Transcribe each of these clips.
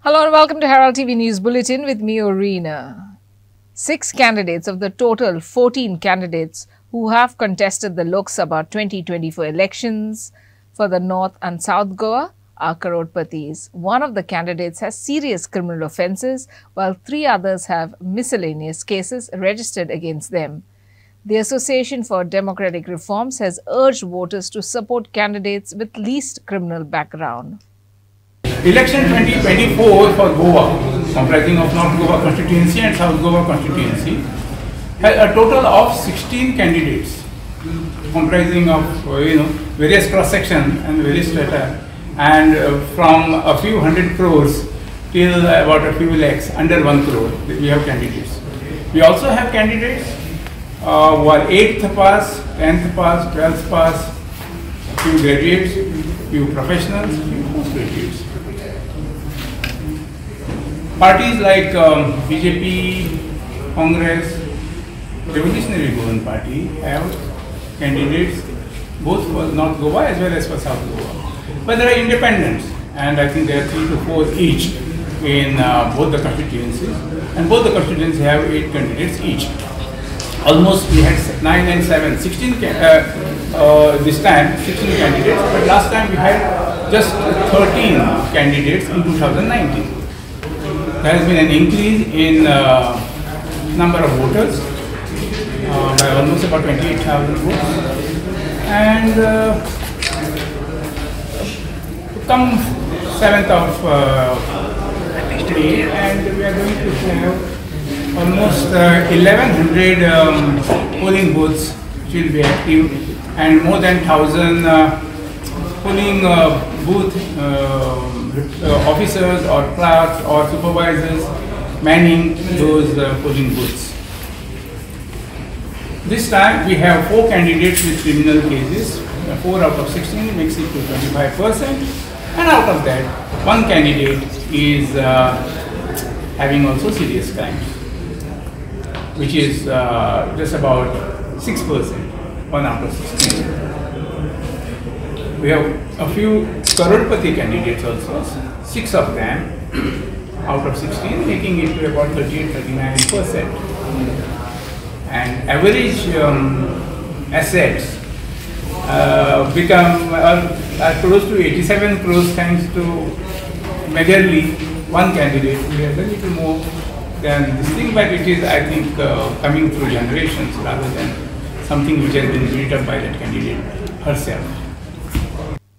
Hello and welcome to Herald TV News Bulletin with me, Orina. 6 candidates of the total 14 candidates who have contested the Lok Sabha 2024 elections for the North and South Goa are crorpatis. One of the candidates has serious criminal offences, while 3 others have miscellaneous cases registered against them. The Association for Democratic Reforms has urged voters to support candidates with least criminal background. Election 2024 for Goa, comprising of North Goa constituency and South Goa constituency, has a total of 16 candidates, comprising of various cross sections and various strata, and from a few hundred crores till about a few lakhs, under 1 crore. We have candidates. We also have candidates who are 8th pass, 10th pass, 12th pass, few graduates, few professionals, few postgraduates. Parties like BJP, Congress, Revolutionary Goan Party have candidates both for North Goa as well as for South Goa. But there are independents, and I think there are 3 to 4 each in both the constituencies, and both the constituencies have 8 candidates each. Almost we had 9 and 7, 16 this time 16 candidates, but last time we had just 13 candidates in 2019. There has been an increase in number of voters by almost about 28,000 votes, and come 7th of May, and we are going to have almost 1,100 polling booths which will be active, and more than 1,000 polling booth officers or clerks or supervisors manning those polling booths. This time we have 4 candidates with criminal cases. 4 out of 16 makes it to 25%, and out of that 1 candidate is having also serious crimes, which is just about 6%, 1 out of 16. We have a few crorepati candidates also, 6 of them out of 16, making it to about 38-39%. And average assets become close to 87 crores thanks to majorly 1 candidate. We have a little more than this thing, but it is, I think, coming through generations rather than something which has been built up by that candidate herself.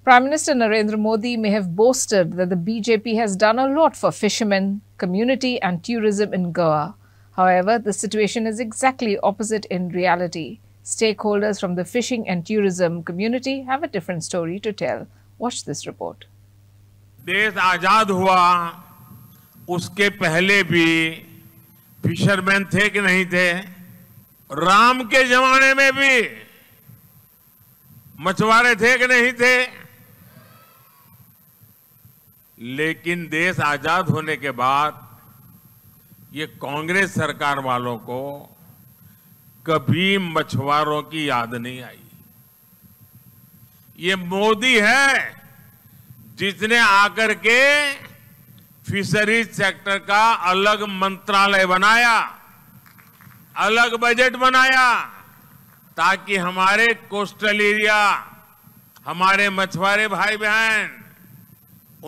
Prime Minister Narendra Modi may have boasted that the BJP has done a lot for fishermen, community and tourism in Goa. However, the situation is exactly opposite in reality. Stakeholders from the fishing and tourism community have a different story to tell. Watch this report. देश आजाद हुआ उसके पहले भी fisherman थे कि नहीं थे? राम के जमाने में भी मछुआरे थे कि नहीं थे? लेकिन देश आजाद होने के बाद ये कांग्रेस सरकार वालों को कभी मछुआरों की याद नहीं आई। ये मोदी है जिसने आकर के फिशरीज सेक्टर का अलग मंत्रालय बनाया, अलग बजट बनाया, ताकि हमारे कोस्टल एरिया, हमारे मछुआरे भाई बहन,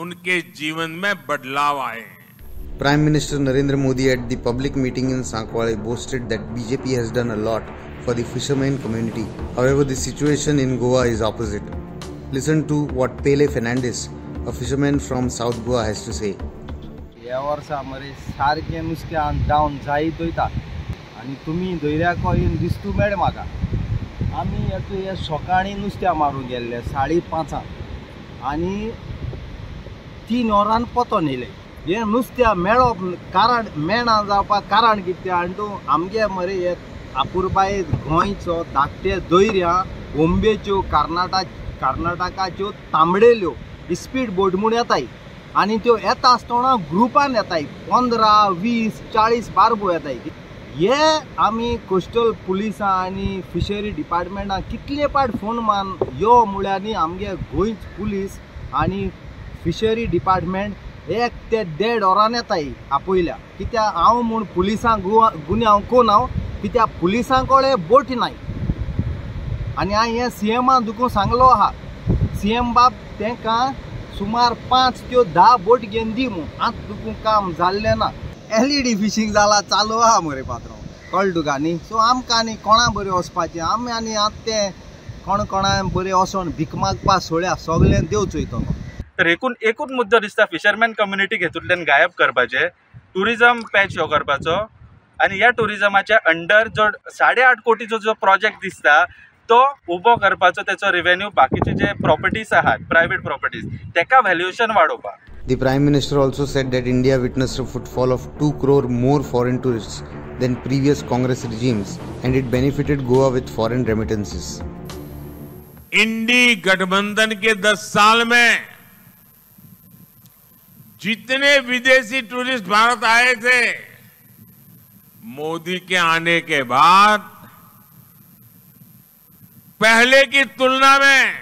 उनके जीवन में बदलाव आए। Prime Minister Narendra Modi at the public meeting in Sankwale boasted that BJP has done a lot for the fishermen community. However, the situation in Goa is opposite. Listen to what Pele Fernandez, a fisherman from South Goa, has to say. या वर्षा मरे सारखे नुस्तें down जायत वयता आनी तुमी दर्याको येवन दिसतू मेळ म्हाका। आमी हे सकाळीं नुस्तें मारूंक गेल्ले 5:30 आनी 3 वरान पोतोन येयले। हे नुस्तें मेळप कारण मेळना जावपाक कारण कितें आनी तूं आमगे मरे हे आपुरबाय गोंयचो धाकटे दर्या बोंबेच्यो कर्नाटकाच्यो तांबडेल्यो स्पीड बोट म्हूण येताय आनी त्यो येता आसतना ग्रुपान येताय 15, 20, 40 बारबो येताय। हे आमी कोस्टल पुलिसां आनी फिशरी डिपार्टमेंटान कितले पाट फोन मान यो म्हळ्यार आमगे गोंयच पुलीस आनी फिशरी डिपार्टमेंट 1 ते 1.5 वरान येताय आपयल्या कित्या हांव म्हूण पुलिसांक गुन्यांव कोण हांव कित्या पुलिसां कळे बोटी नाय आनी हांवें हें CMान दुखून सांगलो आहा CM बाब तांकां सुमार 5 ते 10 बोट घेवन दी म्हूण आतां दुखून काम जाल्लें ना LED फिशींग जाला चालू आहा मरे पात्रांव कळ्ळें तुका न्ही सो आमकां न्ही कोणा बरें वचपाचें आमी आनी आतां तें कोणा बरें वचोन भीक मागपा सोळ्या सगळें देव चोयतलो तर एकूच मुद्दो दिसता फिशरमॅन कम्युनिटी हेतूंतल्यान गायब करपाचे टुरिजम पॅच हो करपाचो आनी ह्या टुरिजमाच्या अंडर जो 8.5 कोटीचो जो प्रोजेक्ट दिसता तो उबो करपाचो त्याचो रेवेन्यू बाकीचे जे प्रॉपर्टीज आहात प्रायवेट प्रॉपर्टीज तेका व्हॅल्युएशन वाडोवपाक. The Prime Minister also said that India witnessed a footfall of 2 crore more foreign tourists than previous Congress regimes and it benefited Goa with foreign remittances. इंडी गठबंधन के 10 साल में जितने विदेशी टूरिस्ट भारत आए थे मोदी के आने के बाद पहले की तुलना में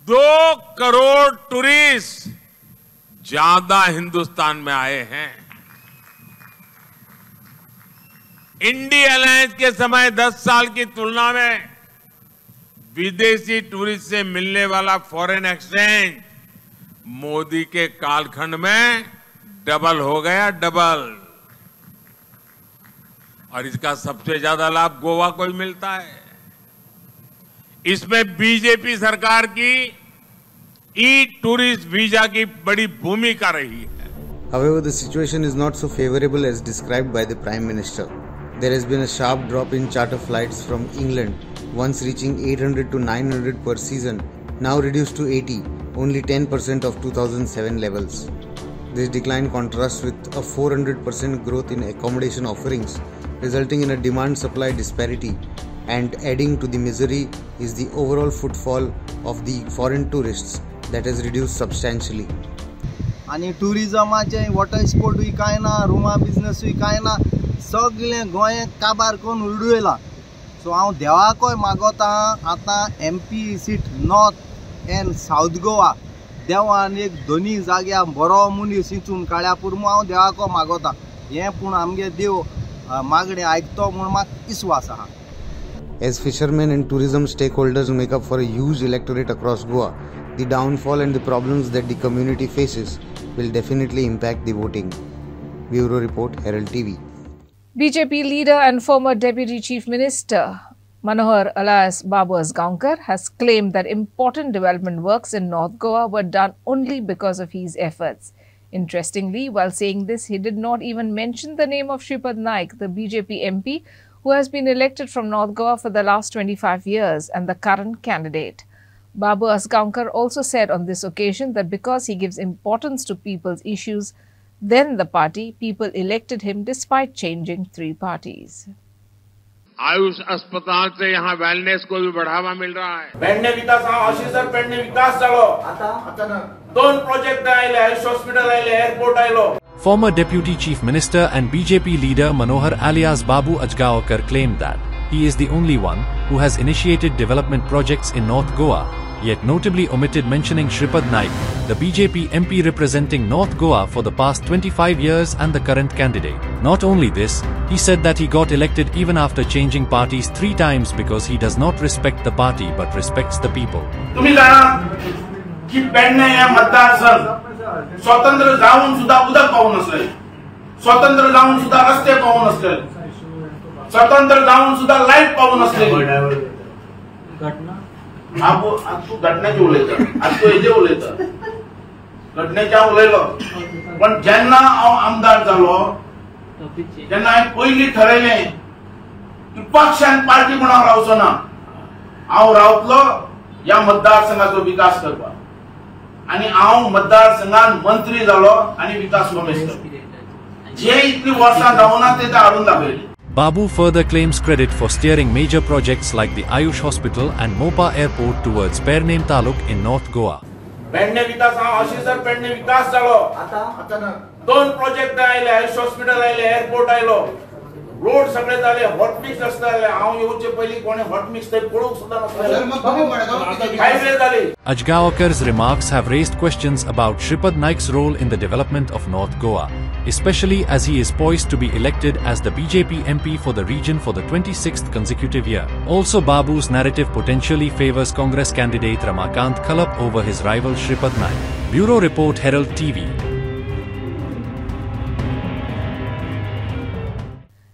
2 करोड़ टूरिस्ट ज्यादा हिंदुस्तान में आए हैं. इंडी अलायंस के समय 10 साल की तुलना में विदेशी टूरिस्ट से मिलने वाला फॉरेन एक्सचेंज मोदी के कालखंड में डबल हो गया डबल. और इसका सबसे ज्यादा लाभ गोवा को ही मिलता है. इसमें बीजेपी सरकार की टूरिस्ट वीजा की बड़ी भूमिका रही है. However, the situation is not so favorable as described by the Prime Minister. There has been a sharp drop in charter flights from England, once reaching 800 to 900 per season, now reduced to 80, only 10% of 2007 levels. This decline contrasts with a 400% growth in accommodation offerings, resulting in a demand-supply disparity, and adding to the misery is the overall footfall of the foreign tourists that has reduced substantially. आणि टुरिजमाचे water स्पोर्टूय कांय ना रुमा बिजनेसूय कांय ना सगळें गोंय काबार करून उडयला. सो हांव देवाकोय मागोता आतां MP seat north and south Goa देवान एक दोनी जाग्यार बरो मनीस इचून काळ्या पुरमो हांव देवाको मागोता हें पूण आमगे देव मागणें आयकतो म्हूण म्हाका विश्वास आहा. As fishermen and tourism stakeholders make up for a huge electorate across Goa, the downfall and the problems that the community faces will definitely impact the voting. Bureau Report, Herald TV. BJP leader and former Deputy Chief Minister Manohar alias Babu Asgaonkar has claimed that important development works in North Goa were done only because of his efforts. Interestingly, while saying this, he did not even mention the name of Shripad Naik, the BJP MP who has been elected from North Goa for the last 25 years and the current candidate. Babu Asgaonkar also said on this occasion that because he gives importance to people's issues, then the people elected him despite changing 3 parties. Ayush अस्पताल से यहाँ wellness को भी बढ़ावा मिल रहा है. पेडणे विकास officer Pedne विकास जालो आता 2 प्रोजेक्ट आयले आयुष हॉस्पिटल आयले एअरपोर्ट आयलो. Former Deputy Chief Minister and BJP leader Manohar alias Babu Asgaonkar claimed that he is the only one who has initiated development projects in North Goa, yet notably omitted mentioning Shripad Naik, the BJP MP representing North Goa for the past 25 years and the current candidate. Not only this, he said that he got elected even after changing parties 3 times because he does not respect the party but respects the people. तुम्ही जाणा की पेडणे हे मतदारसंघ स्वतंत्र जाऊन सुद्धा उदक पावून नसले, स्वतंत्र जाऊन सुद्धा रस्ते पावून नसले, स्वतंत्र जाऊन सुद्धा लाईट पावून नसले. तू घटनेची उलयता आज तू हेजे उलयता घटनेच्या उलयलो पण जेन्ना हांव आमदार जालो तेन्ना हांवें पयलीं ठरयलें की पक्ष आनी पार्टी म्हूण हांव रावचो ना. हांव रावतलो ह्या मतदारसंघाचो विकास करपाक आनी हांव मतदारसंघान मंत्री जालो आनी विकास कमिशनर जे इतली वर्सां जावना ते हाडून दाखयली. Babu further claims credit for steering major projects like the Ayush Hospital and Mopa Airport towards Pernem Taluk in North Goa. Pedne विकास ऑफिसर पेडणे विकास जालो आता 2 प्रोजेक्ट आयले आयुष हॉस्पिटल आयले एअरपोर्ट आयलो. रोड सगळे झाले, हॉटमिक्स असताले. हांव येवचे पयलीं कोणे हॉटमिक्स थंय पळोवंक सुद्दां नासले. हायवे झाले. Ajgaokar's remarks have raised questions about Shripad Naik's role in the development of North Goa, especially as he is poised to be elected as the BJP MP for the region for the 26th consecutive year. Also, Babu's narrative potentially favors Congress candidate Ramakant Khalap over his rival Shripad Naik. Bureau Report, Herald TV.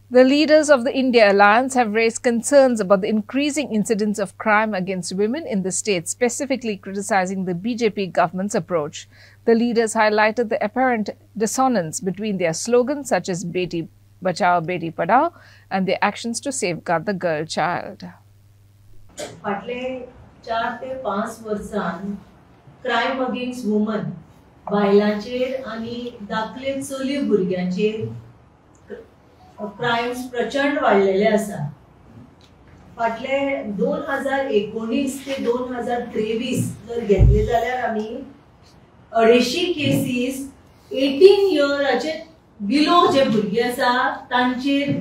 The leaders of the India Alliance have raised concerns about the increasing incidents of crime against women in the state, specifically criticizing the BJP government's approach. The leaders highlighted the apparent dissonance between their slogans such as Beti Bachao, Beti Padhao and their actions to safeguard the girl child. फाटले 4 ते 5 वर्षांत crime against woman बायलांचेर आनी दाखले चली भुरग्यांचेर crimes प्रचंड वाढलेले आसा. फाटले 2019 ते 2023 जर घेतले जाल्यार आमी 250 केसीस 18 इयराचे बिलो जे भुरगे आसा तांचेर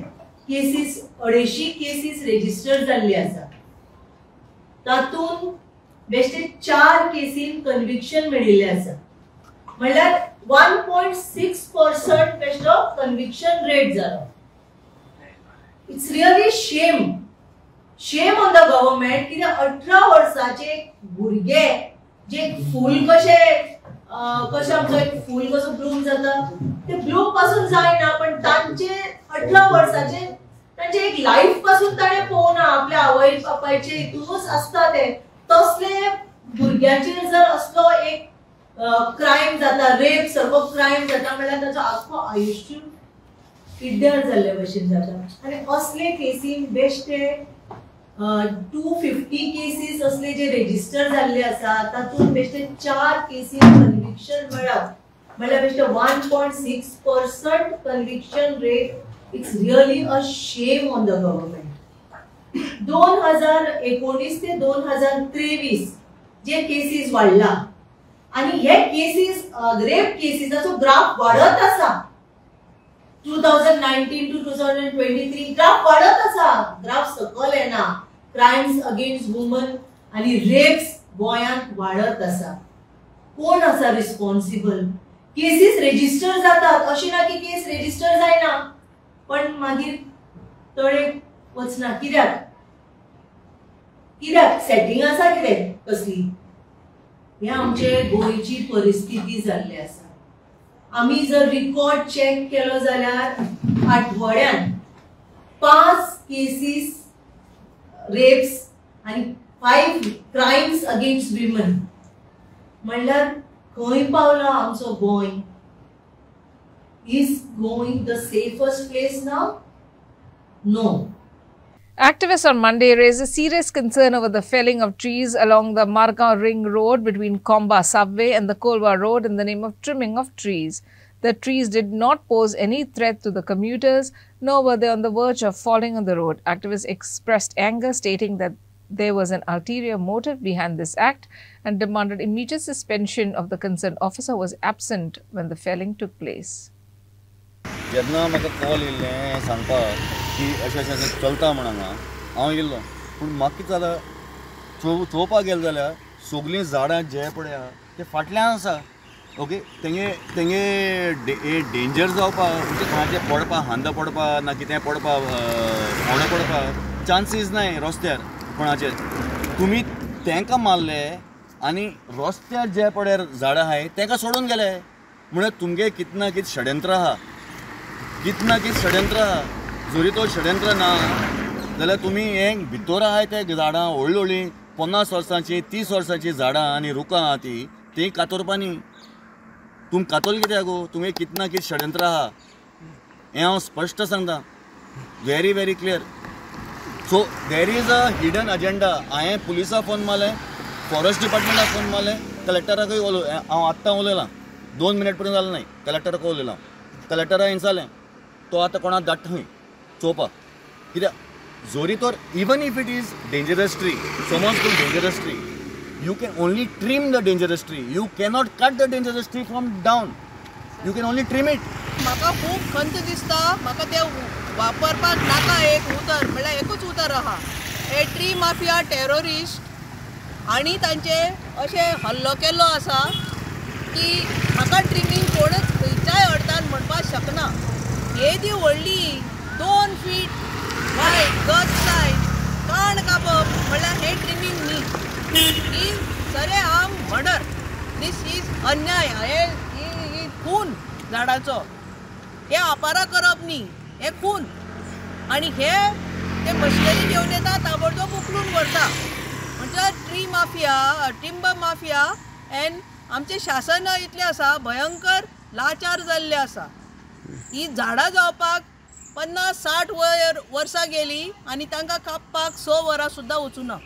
केसीस 250 केसीस रेजिस्टर जाल्ले आसा. तातून बेश्टे 4 केसीन कन्विक्शन मेळिल्ले आसा. म्हणल्यार 1.6% बेश्टो कन्विक्शन रेट जालो. It's really shame on the government की 18 वर्साचे भुरगे जे फूल कशे आमचो एक फूल कसो ब्लूम जाता ते ब्लूम पासून जायना पण तांचे 18 वर्साचे तांचे एक लाईफ पासून ताणे पोवना आपल्या आवय बापायचे हितूनच आसता ते तसले भुरग्यांचेर जर असलो एक क्राइम जाता रेप सारको क्राइम जाता म्हणल्यार ताचो आख्खो आयुश्य किड्ड्यार जाल्ले भशेन जाता. आनी असले केसीन बेश्टे 250 केसीस असले जे रेजिस्टर जाल्ले आसा तातून बेश्टे 4 केसीन कन्विक्शन मेळ्ळात. म्हणल्यार बेश्टे 1.6% conviction rate. It's really a shame on the government. 2019 ते 2023 जे केसीस वाडला आनी हे केसीस रेप केसीसाचो ग्राफ वाडत आसा. 2019 to 2023 ग्राफ वाढत आसा. ग्राफ सकल येना. क्राइम्स अगेन्स्ट वुमन आणि रेप्स गोंयांत वाढत आसा. कोण आसा रिस्पॉन्सिबल? केसीस रेजिस्टर जातात अशी ना की केस रेजिस्टर जायना पण मागीर तळे वचना. कित्याक सेटिंग आसा कितें कसली? हे आमचे गोंयची परिस्थिती जाल्ली आसा. आमी जर रिकॉर्ड चेक केलो जाल्यार आठवड्यान 5 केसीस रेप्स आणि 5 क्राइम्स अगेन्स्ट विमन. म्हणल्यार खंय पावला आमचो Goem? Is Goem the safest place नाव? No. Activists on Monday raised a serious concern over the felling of trees along the Margaon Ring Road between Komba Subway and the Kolwa Road in the name of trimming of trees. The trees did not pose any threat to the commuters, nor were they on the verge of falling on the road. Activists expressed anger, stating that there was an ulterior motive behind this act and demanded immediate suspension of the concerned officer who was absent when the felling took place. जेन्ना म्हाका call येयल्लें सांगपाक की अशें चलता म्हण हांगा हांव येयल्लो पूण म्हाका कितें जालां चोवपाक गेलो जाल्यार सगळीं झाडां जे पळय आहा ते फाटल्यान आसा. ओके तेंगे डेंजर जावपाक म्हणजे कोणाचें पडपाक हांदा पडपाक ना कितें पडपाक फोंडो पडपाक चान्सीस नाय रस्त्यार कोणाचे. तुमी तांकां मारले आनी रस्त्यार जे पळय झाडां आहाय तांकां सोडून गेले म्हणल्यार तुमगे कितें ना कितें षडयंत्र आहा. कितें ना कितें षडयंत्र आहा. जरी तो षडयंत्र ना जाल्यार तुमी हें भितर आहाय ते झाडां व्हडलीं व्हडलीं 50 वर्सांची 30 वर्सांची झाडां आनी रुखां आहा ती कातोरपानी. तुम कातोल कित्याक गो? तुमी कितें ना कितें षडयंत्र आहा हें हांव स्पश्ट सांगता. Very very clear. So there is a hidden agenda. हांवें पुलिसाक फोन मारलें, फॉरेस्ट डिपार्टमेंटाक फोन मारलें, कलेक्टराकूय हांव आत्तां उलयलां 2 मिनट पर्यंत जालें नाय. कलेक्टराक उलयलां. कलेक्टराक विचारलें तो आतां कोणाक धाडटा खंय चोवपाक. कित्याक जोरी तर even if it is dangerous tree, समज तूं dangerous tree, you can only trim the dangerous tree. You cannot cut the dangerous tree from down. You can only trim it. म्हाका खूब खंत दिसता. म्हाका ते वापरपाक नाका एक उतर म्हणल्यार एकूच उतर आहा, हे ट्री माफिया टेररिस्ट आनी तांचे अशे हल्लो केल्लो आसा की म्हाका ट्रिमींग कोणूच खंयच्याय अर्थान म्हणपाक शकना. हे ती व्हडली 2 फीट वायड गज सायज काण कापप म्हणल्यार हे ट्रिमींग न्ही, ही सरेआम मर्डर. दीस इज अन्याय. हे खून झाडाचो, हे आपारा करप न्ही, हे खून. आनी हे ते मशिनरी घेवन येता ताबडतोब उखलून व्हरता. म्हणजे ट्री माफिया, टिंबर माफिया एन आमचे शासन इतले आसा भयंकर लाचार जाल्ले आसा. ही झाडां जावपाक 50-60 वर्सां गेली आनी तांकां कापपाक 6 वरां सुद्दां वचूना.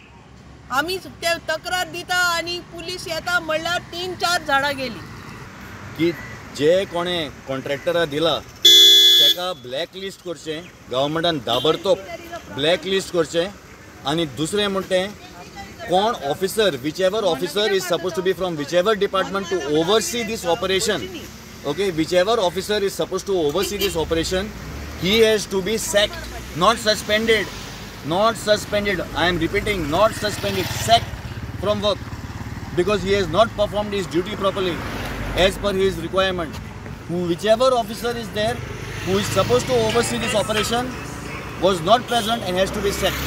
आमी ते तक्रार दिता आनी पुलीस येता म्हणल्यार 3-4 झाडां गेली. की जे कोणे कॉन्ट्रॅक्टरा दिला ताका ब्लॅक लिस्ट करचें, गव्हर्मेंटान दाबडतोब ब्लॅक लिस्ट करचें. आनी दुसरें म्हणटें कोण officer, whichever officer is suppose to be from whichever department to oversee this operation, okay, whichever officer is supposed to oversee this operation, he has to be sacked, not suspended. Not suspended, I am repeating, not suspended, sacked from work, because he has not performed his duty properly as per his requirement. Whichever officer is there who is supposed to oversee this operation was not present and has to be sacked.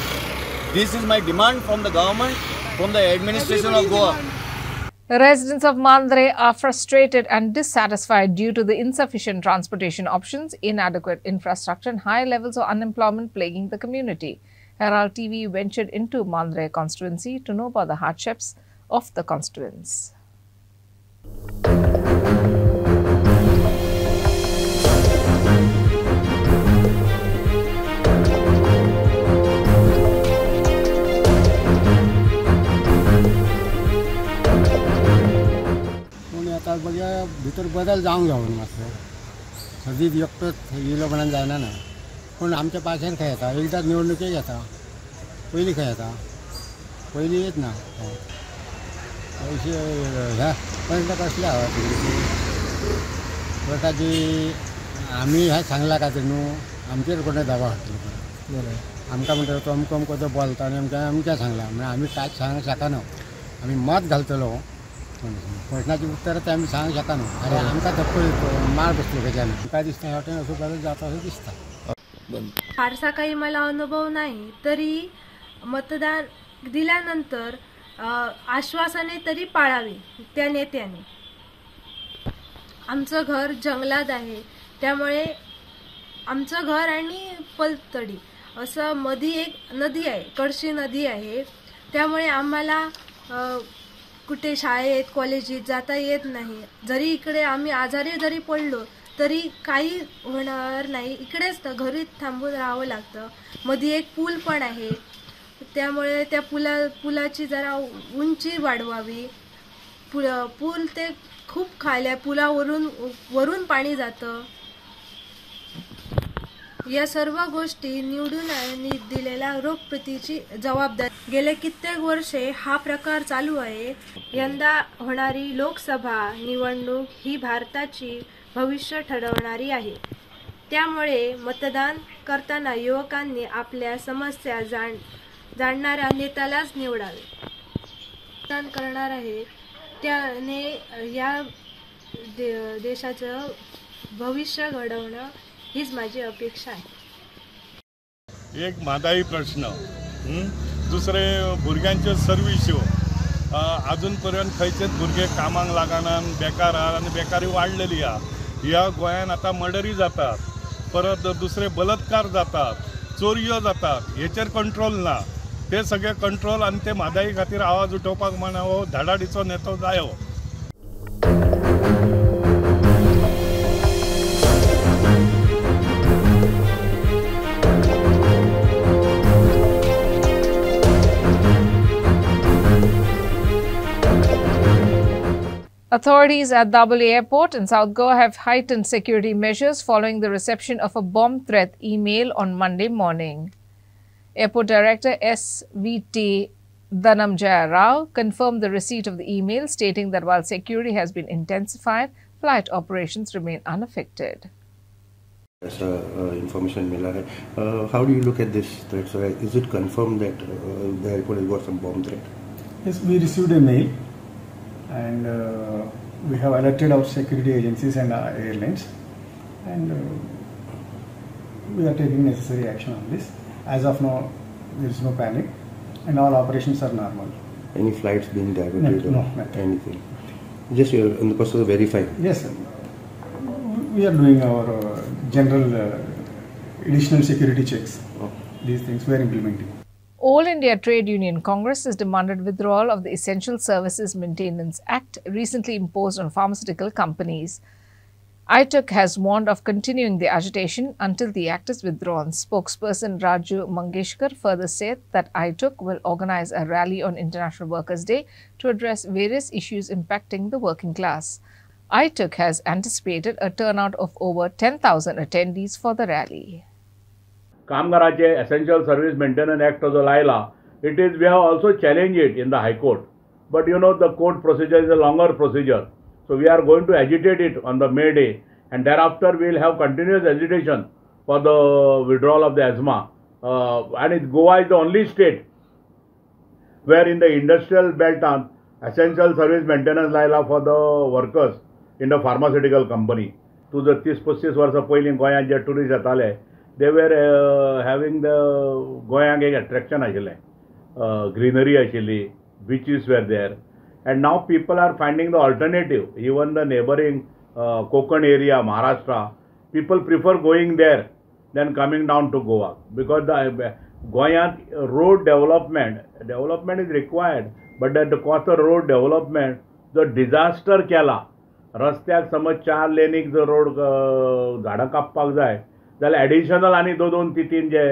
This is my demand from the government, from the administration of Goa. The residents of Mandre are frustrated and dissatisfied due to the insufficient transportation options, inadequate infrastructure and high levels of unemployment plaguing the community. Herald TV ventured into Mandre constituency to know about the hardships of the constituents. आता बघा भितर बदल जावंक जावं मातसो. सदींच एकटोच येयलो म्हणून जायना ना. पूण आमच्या पाशार खंय येता, एकदांच निवडणुकेक येता, पयलीं खंय येता, पयलीं येत ना. पयशे ह्या पयशे कसले आहा गटाची आमी ह्या सांगला खातीर न्हू आमचेर कोणें दबाव हाडटलो. आमकां म्हणटा तो अमको अमको तो बोलता आनी आमकां सांगला म्हणजे आमी कांयच सांगूंक शकना. आमी मत घालतलो प्रश्नाची उत्तर ते आमी सांगूंक शकना. अरे आमकां धक्को मार बसलो खंयच्यान. काय दिसता ह्या वाटेन असो बदल जाता असं दिसता. फारसा काही मला अनुभव नाही, तरी मतदान दिल्यानंतर आश्वासने तरी पाळावी त्या नेत्याने. आमचं घर जंगलात आहे, त्यामुळे आमचं घर आणि पलतडी असं मध्ये एक नदी आहे, कळशी नदी आहे. त्यामुळे आम्हाला कुठे शाळेत कॉलेजीत जाता येत नाही. जरी इकडे आम्ही आजारी जरी पडलो तरी काही होणार नाही, इकडेच घरी थांबून राहावं लागतं. मध्ये एक पूल पण आहे, त्यामुळे त्या पुलाची जरा उंची वाढवावी. पूल ते खूप खाल्या पुलावरून पाणी जातं. या सर्व गोष्टी निवडून दिलेल्या रोगप्रतीची जबाबदारी. गेले कित्येक वर्षे हा प्रकार चालू आहे. यंदा होणारी लोकसभा निवडणूक ही भारताची भविष्य ठरवणारी आहे. त्यामुळे मतदान करताना युवकांनी आपल्या समस्या जाणणाऱ्या नेत्यालाच निवडावे. मतदान करणार आहे त्याने या देशाचं भविष्य घडवणं हीच माझी अपेक्षा आहे. एक म्हादाई प्रश्न, दुसरे भुरग्यांचे सर्वीस अजून पर्यंत खंयचेच भुरगे कामाक लागना, बेकार आहा आनी बेकारी वाडलेली आहा. ह्या गोंयान आतां मर्डरी जातात, परत दुसरे बलात्कार जातात, चोरयो जातात, हेचेर कंट्रोल ना. ते सगळे कंट्रोल आनी ते म्हादाई खातीर आवाज उठोवपाक म्हणा हो धाडाडीचो नेतो जायो. Authorities at Daboli Airport in South Goa have heightened security measures following the reception of a bomb threat email on Monday morning. Airport Director SVT Dhananjaya Rao confirmed the receipt of the email, stating that while security has been intensified, flight operations remain unaffected. ऐसा information मिला है. How do you look at this threat? So is it confirmed that the airport has got some bomb threat? Yes, we received a mail, and we have alerted our security agencies and airlines, and we are taking necessary action on this. As of now, there is no panic, and all operations are normal. Any flights being diverted? No, anything. Just in the process of verifying. Yes, sir. We are doing our general additional security checks. These things we are implementing. All India Trade Union Congress has demanded withdrawal of the Essential Services Maintenance Act recently imposed on pharmaceutical companies. ITUC has warned of continuing the agitation until the act is withdrawn. Spokesperson Raju Mangeshkar further said that ITUC will organize a rally on International Workers' Day to address various issues impacting the working class. ITUC has anticipated a turnout of over 10,000 attendees for the rally. कामगाराचे essential service maintenance act जो लायला, it is we have also challenged it in the High Court, but you know the court procedure is a longer procedure, so we are going to agitate it on the May Day, and thereafter we will have continuous agitation for the withdrawal of the ASMA, and Goa is the only state where in the industrial belt on essential service maintenance लायला for the workers in the pharmaceutical company. तुझं 30-35 वर्सां पयलीं गोंयांत जे tourist येताले, they were having the गोंयांक एक attraction आशिल्लें, greenery आशिल्ली, beaches were there, and now people are finding the alternative. Even the neighboring Konkan area, Maharashtra, people prefer going there than coming down to Goa, because the Goa road development is required, but at the cost of road development, the disaster केला. रस्त्याक समज 4 लेनीक जर road झाडां कापपाक जाय जाल्यार additional आनी 2-3 जे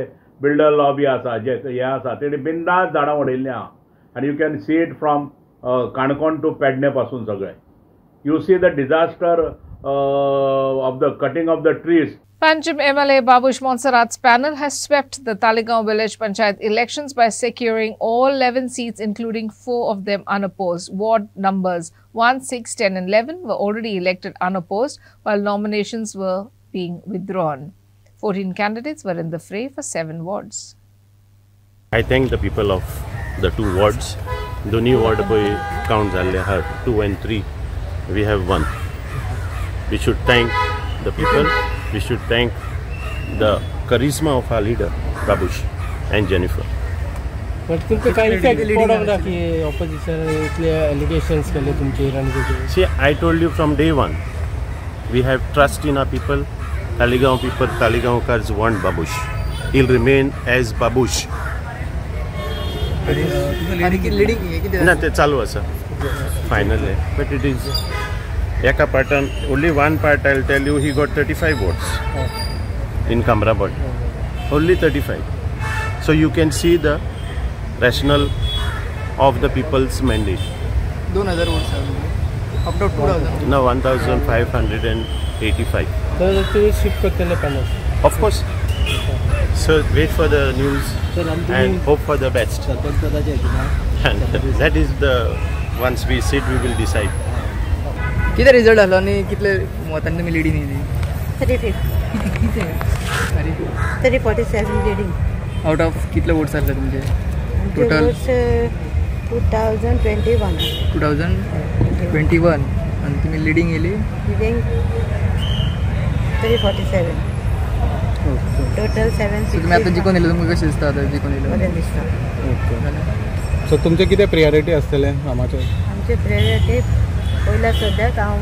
builder lobby आसा, जे हे आसा, तेणी बिंदास झाडां उडयल्लीं आहा, आनी you can see it from Canacona to Pernem पासून सगळें. You see the disaster of the cutting of the trees. Panjim MLA Babush Monserrat's panel has swept the Talegaon village panchayat elections by securing all 11 seats, including 4 of them unopposed. Ward numbers 1, 6, 10 and 11 were already elected unopposed, while nominations were being withdrawn. 14 candidates were in the fray for 7 wards. I thank the people of the 2 wards. The new ward count 2 and 3. We have won. We should thank the people. We should thank the charisma of our leader, Babush and Jennifer. But तुमचे काही fact पडवला की opposition इतले allegations केले तुमचे रणनीतीचे. See, I told you from day one, we have trust in our people. Talegaon people, Talegaonkars want Babush. He'll remain as Babush. ना ते चालू आसा. Final है, but it is. Eka pattern, only one part I'll tell you, he got 35 votes in Kamrabad. Only 35. So you can see the rationale of the people's mandate. 2000 votes up to 2000. No, 1585. So you shift करते panel. Of course. So wait for the news and hope for the best. And that is the, once we sit, we will decide. किती result आलो आणि कितले मतांनी तुम्ही leading दिली? 35. 347 leading. Out of कितले votes आले तुमचे टोटल? 2021 आणि तुम्ही लिडिंग गेली? लिडिंग 347. टोटल 760. तुम्ही आता जिकोन दिलं, तुम्ही कसे दिसता आता जिकोन दिलं? बरें दिसता. सो तुमचे किती प्रायोरिटी आसतले कामाचे? आमचे प्रायोरिटी पहिला सद्याक हांव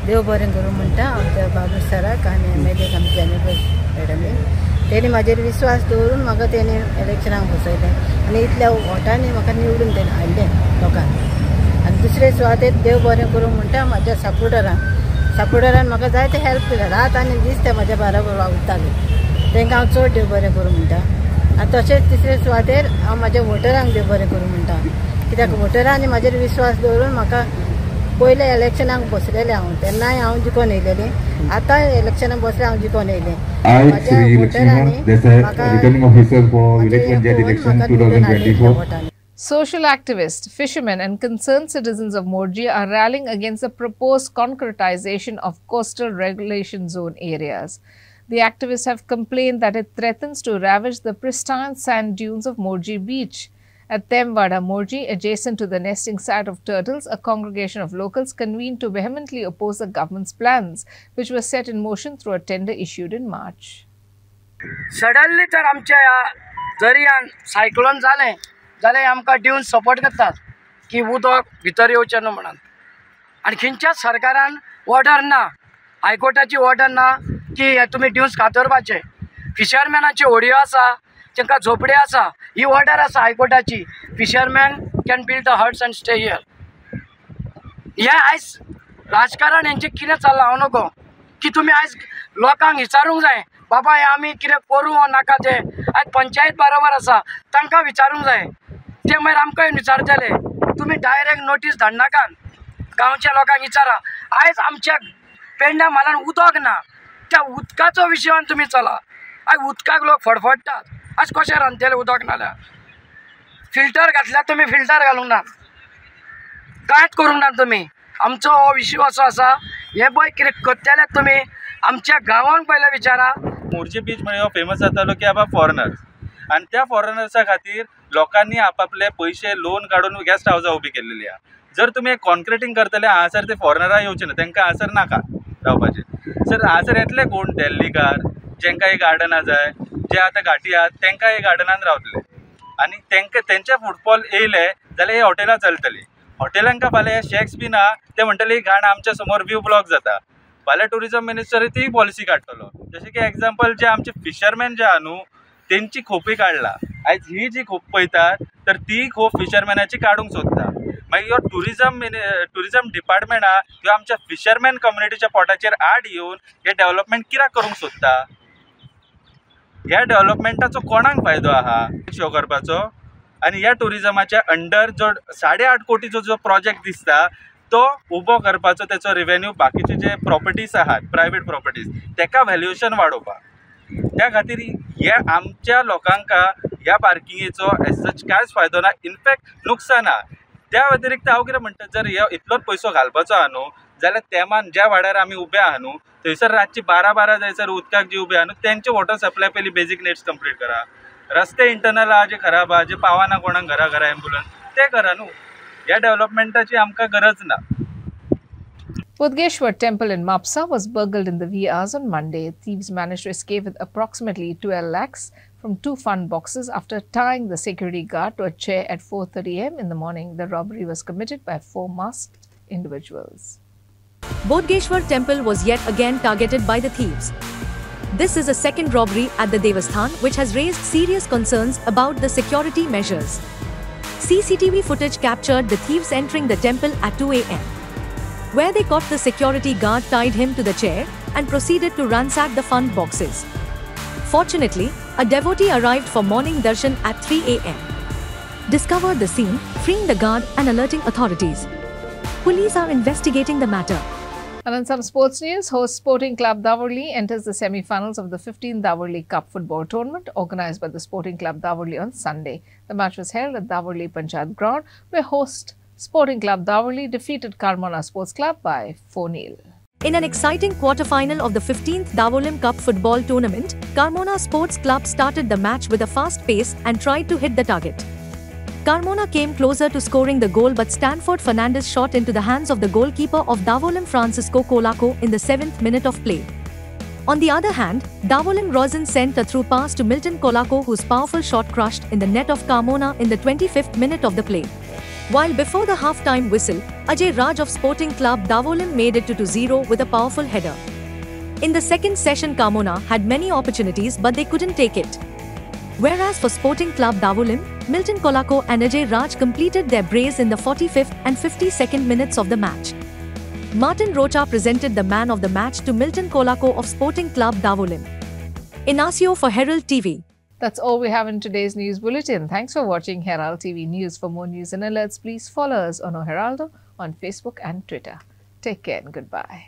देव बरें करूं म्हणटा आमच्या बाबू सराक आनी MLA आमचे जेनिफर मॅडमी. तेणी म्हाजेर विश्वास दवरून म्हाका तेणी इलेक्शनाक बसयलें आनी इतल्या वोटांनी म्हाका निवडून तेणें हाडलें लोकांक. आनी दुसरे सुवातेर देव बरें करूं म्हणटा म्हाज्या सपोर्टरान म्हाका जायते हेल्प केलें. रात आनी दीस ते म्हाज्या बाराबर वावुरताले. तांकां हांव चड देव बरें करूं म्हणटा. आनी तशेंच तिसरे सुवातेर हांव म्हाज्या वोटरांक देव बरें करूं म्हणटा, कित्याक वोटरांनी म्हाजेर विश्वास दवरून म्हाका पयले इलेक्शनाक बसलेलें हांव, तेन्नाय हांव जिखून येयलेलें. आतां इलेक्शनाक बसलें हांव जिखून येयलें. म्हाज्या वोटरांनी म्हाका Social activists, fishermen and concerned citizens of Morjia are rallying against the proposed concretization of coastal regulation zone areas. The activists have complained that it threatens to ravage the pristine sand dunes of Morji Beach. At Temwada Morji, adjacent to the nesting site of turtles, a congregation of locals convened to vehemently oppose the government's plans, which were set in motion through a tender issued in March. Suddenly, तर आमच्या दर्यान cyclone जालें जाल्यार आमकां दिवन support करतात की उदक भितर येवचें न्हू म्हणून. आनी खंयच्याच सरकारान ऑर्डर ना, हायकोर्टाची ऑर्डर ना की हे तुमी ड्यून्स कातरपाचे. फिशरमॅनाची होडयो आसा, तांकां झोपड्यो आसा, ही ऑर्डर आसा हायकोर्टाची. Fisherman can build the huts and stay here. हे आयज राजकारण हेंचें कितें चल्लां हांव नकळो की तुमी आयज लोकांक विचारूंक जाय बाबा हे आमी कितें करूं वा नाका तें. आयज पंचायत बरोबर आसा, तांकां विचारूंक जाय. ते मागीर आमकां विचारतले. तुमी डायरेक्ट नोटीस धाडनाकात, गांवच्या लोकांक विचारा. आयज आमच्या पेंड्या म्हालान उदक ना, त्या उदकाचो विशयान तुमी चला. आयज उदकाक लोक फडफडटात. आयज कशें रांदतले उदक नाल्यार? फिल्टर घातल्यार तुमी फिल्टर घालूंक ना, कांयच करूंक ना तुमी. आमचो हो विशय असो आसा. हे पळय कितें करतले तुमी आमच्या गांवांक पयलें विचारा. मोर्जे बीच म्हणजे हो फेमस जातालो की बाबा फॉरेनर्स, आणि त्या फॉरेनर्सा खातीर लोकांनी आपापले पयशे लोन काढून गेस्ट हावसां उबी केल्लेली आहा. जर तुमी कॉन्क्रिटींग करतले हांगासर ते फॉरेनरां येवचे ना, तांकां हांगासर नाका रावपाचें. सर हांगासर येतले कोण? दिल्लीकार जेंकां एक गार्डनां जाय, जे आतां घाटी आहात तांकां एक गार्डनान रावतले. आनी तांकां तेंचे फुटफॉल येयले जाल्यार हे हॉटेलां चलतलीं. हॉटेलांका फाल्यां हे शॅक्स बीन आहा ते म्हणटले ही घाण आमच्या समोर व्यू ब्लॉक जाता. फाल्यां टुरिझम मिनिस्टर ती पॉलिसी काडटलो. जशें की एग्जाम्पल जे आमचे फिशरमॅन जे आहा न्हू तेंची खोपी काडला. आयज ही जी खोप पळयतात तर ती खोप फिशरमॅनाची काडूंक सोदता. मागीर ह्यो टुरिझम डिपार्टमेंट आहा ह्यो आमच्या फिशरमॅन कम्युनिटीच्या पोटाचेर आड येवन हे डेव्हलपमेंट कित्याक करूंक सोदता? ह्या डेव्हलपमेंटाचो कोणाक फायदो आहा शो करपाचो? आनी ह्या टुरिझमाच्या अंडर जो 8.5 कोटीचो जो प्रोजेक्ट दिसता तो उबो करपाचो, त्याचो रेवेन्यू बाकीचे जे प्रॉपर्टीज आहात प्रायवेट प्रॉपर्टीज ताका व्हॅल्युएशन वाडोवपाक. त्या खातीर हे आमच्या लोकांक ह्या पार्किंगेचो एज सच कांयच फायदो ना, इनफॅक्ट नुकसान आहा. त्या व्यतिरिक्त हांव कितें म्हणटा, जर हे इतलोच पयसो घालपाचो आहा न्हू जाल्यार तेमान ज्या वाड्यार आमी उबे आहा न्हू थंयसर रातची 12 जायसर उदकाक जी उबे आहा न्हू तेंचे वॉटर सप्लाय पयली बेजीक नीड्स कंप्लीट करा. रस्ते इंटरनल आहा जे खराब आहा, जे पावना कोणाक घरा एम्ब्युलन्स ते करा न्हू. ह्या डेव्हलपमेंटाची आमकां गरज ना. Bodgeshwar temple in Mapsa was burgled in the wee hours on Monday. Thieves managed to escape with approximately 12 lakhs from 2 fund boxes after tying the security guard to a chair at 4:30 am in the morning. The robbery was committed by 4 masked individuals. Bodgeshwar temple was yet again targeted by the thieves. This is a second robbery at the Devasthan which has raised serious concerns about the security measures. CCTV footage captured the thieves entering the temple at 2 am, where they caught the security guard tied him to the chair and proceeded to ransack the fund boxes. Fortunately, a devotee arrived for morning darshan at 3 am, discovered the scene, freeing the guard and alerting authorities. Police are investigating the matter. And in some sports news, host Sporting Club Davarli enters the semi-finals of the 15th Davarli Cup football tournament organized by the Sporting Club Davarli on Sunday. The match was held at Davarli Panchayat ground, where host Sporting Club Davarli defeated Carmona Sports Club by 4-0. In an exciting quarter-final of the 15th Davolim Cup football tournament, Carmona Sports Club started the match with a fast pace and tried to hit the target. Carmona came closer to scoring the goal, but Stanford Fernandez shot into the hands of the goalkeeper of Davolim Francisco Colaco in the 7th minute of play. On the other hand, Davolim Rosin sent a through pass to Milton Colaco, whose powerful shot crushed in the net of Carmona in the 25th minute of the play. While before the half-time whistle, Ajay Raj of Sporting Club Davolim made it to 2-0 with a powerful header. In the second session, Carmona had many opportunities but they couldn't take it. Whereas for Sporting Club Davolim, Milton Colaco and Ajay Raj completed their brace in the 45th and 52nd minutes of the match. Martin Rocha presented the man of the match to Milton Colaco of Sporting Club Davolim. Inacio for Herald TV. That's all we have in today's news bulletin. Thanks for watching Herald TV News. For more news and alerts, please follow us on O Heraldo on Facebook and Twitter. Take care and goodbye.